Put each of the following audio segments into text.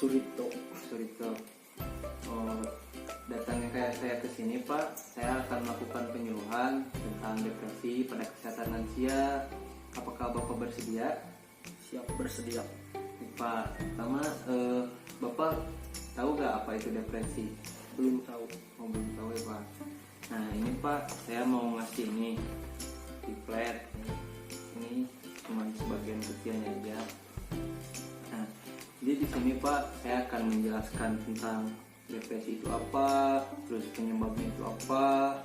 Surito. Surito. Oh, datangnya kayak saya ke sini Pak, saya akan melakukan penyuluhan tentang depresi pada kesehatan lansia. Apakah Bapak bersedia? Siap, bersedia. Pak, pertama Bapak tahu gak apa itu depresi? Belum tahu. Oh, belum tahu ya Pak. Nah ini Pak, saya mau ngasih ini pamflet. Ini cuma sebagian kecilnya aja. Nah, jadi di sini Pak, saya akan menjelaskan tentang depresi itu apa, terus penyebabnya itu apa,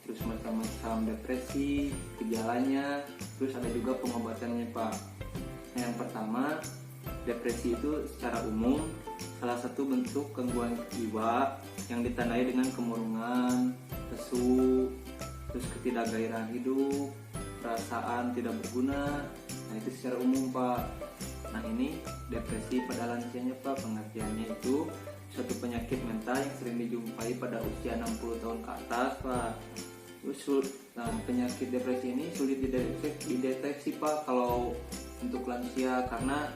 terus macam-macam depresi, gejalanya, terus ada juga pengobatannya Pak. Nah, yang pertama, depresi itu secara umum salah satu bentuk gangguan jiwa yang ditandai dengan kemurungan, lesu, terus ketidakgairahan hidup, perasaan tidak berguna. Nah itu secara umum Pak. Nah ini depresi pada lansianya Pak, pengertiannya itu suatu penyakit mental yang sering dijumpai pada usia 60 tahun ke atas Pak. Terus penyakit depresi ini sulit dideteksi Pak kalau untuk lansia karena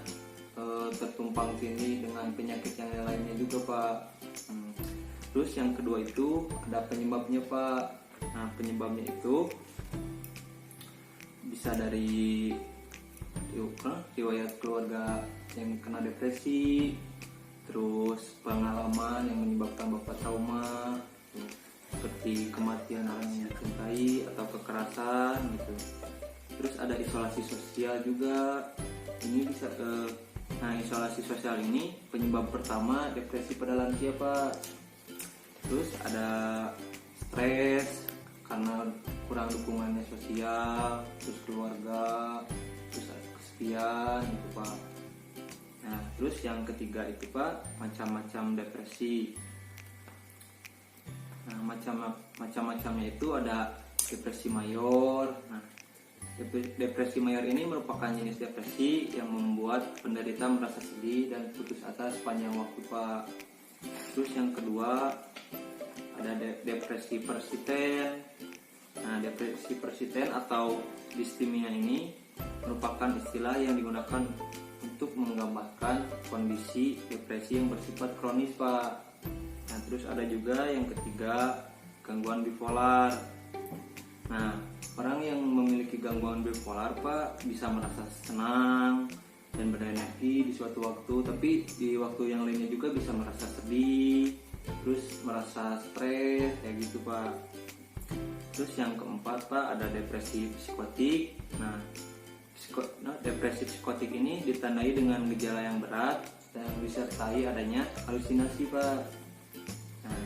tertumpang tindih dengan penyakit yang lainnya juga Pak. Terus yang kedua itu ada penyebabnya Pak. Nah penyebabnya itu bisa dari riwayat keluarga yang kena depresi, terus pengalaman yang menyebabkan Bapak trauma seperti kematian orang yang dicintai atau kekerasan gitu. Terus ada isolasi sosial juga. Ini bisa nah isolasi sosial ini penyebab pertama depresi pada lansia Pak. Terus ada stres karena kurang dukungannya sosial, terus keluarga, terus kesepian gitu Pak. Nah terus yang ketiga itu Pak, macam-macam depresi. Nah macam-macamnya itu ada depresi mayor. Nah depresi mayor ini merupakan jenis depresi yang membuat penderita merasa sedih dan putus asa sepanjang waktu Pak. Terus yang kedua ada depresi persisten. Nah depresi persisten atau distimia ini merupakan istilah yang digunakan untuk menggambarkan kondisi depresi yang bersifat kronis Pak. Nah terus ada juga yang ketiga gangguan bipolar. Nah orang yang memiliki gangguan bipolar Pak bisa merasa senang dan berenergi di suatu waktu, tapi di waktu yang lainnya juga bisa merasa sedih, terus merasa stres kayak gitu Pak. Terus yang keempat Pak ada depresi psikotik. Nah depresi psikotik ini ditandai dengan gejala yang berat dan disertai adanya halusinasi Pak. Nah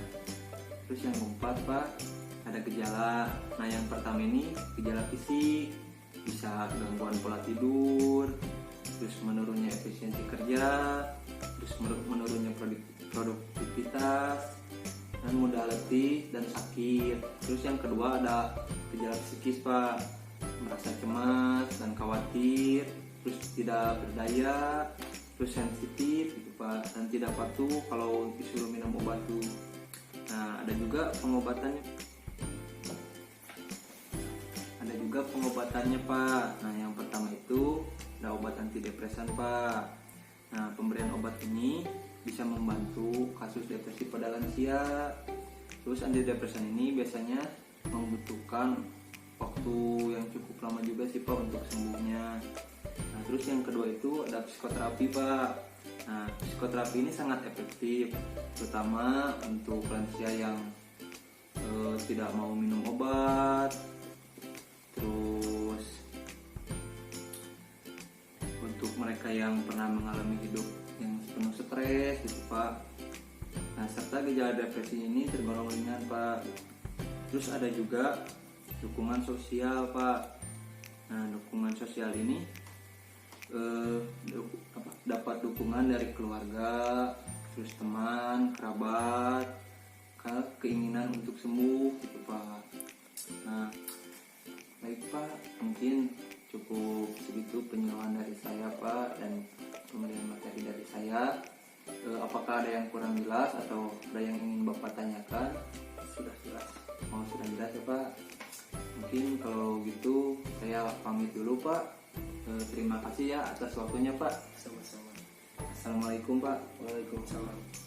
terus yang keempat Pak ada gejala. Nah yang pertama ini gejala fisik, bisa gangguan pola tidur, terus menurunnya efisiensi kerja, terus menurunnya produktivitas, dan mudah letih dan sakit. Terus yang kedua ada gejala psikis Pak, merasa cemas dan khawatir, terus tidak berdaya, terus sensitif gitu Pak, dan tidak patuh kalau disuruh minum obat tuh. Nah ada juga pengobatannya Pak. Nah yang pertama itu ada obat antidepresan Pak. Nah pemberian obat ini bisa membantu kasus depresi pada lansia. Terus antidepresan ini biasanya membutuhkan waktu yang cukup lama juga sih Pak untuk sembuhnya. Nah terus yang kedua itu ada psikoterapi Pak. Nah psikoterapi ini sangat efektif, terutama untuk lansia yang tidak mau minum obat. Terus untuk mereka yang pernah mengalami hidup yang penuh stres gitu Pak. Nah serta gejala depresi ini tergolong ringan Pak. Terus ada juga dukungan sosial Pak. Nah dukungan sosial ini dapat dukungan dari keluarga, terus teman, kerabat, keinginan untuk sembuh gitu Pak. Nah baik Pak, mungkin cukup segitu penyuluhan dari saya Pak dan pemberian materi dari saya. Apakah ada yang kurang jelas atau ada yang ingin Bapak tanyakan? Sudah jelas. Oh sudah jelas ya Pak. Mungkin kalau gitu saya pamit dulu Pak. Terima kasih ya atas waktunya Pak. Sama-sama. Assalamualaikum Pak. Waalaikumsalam.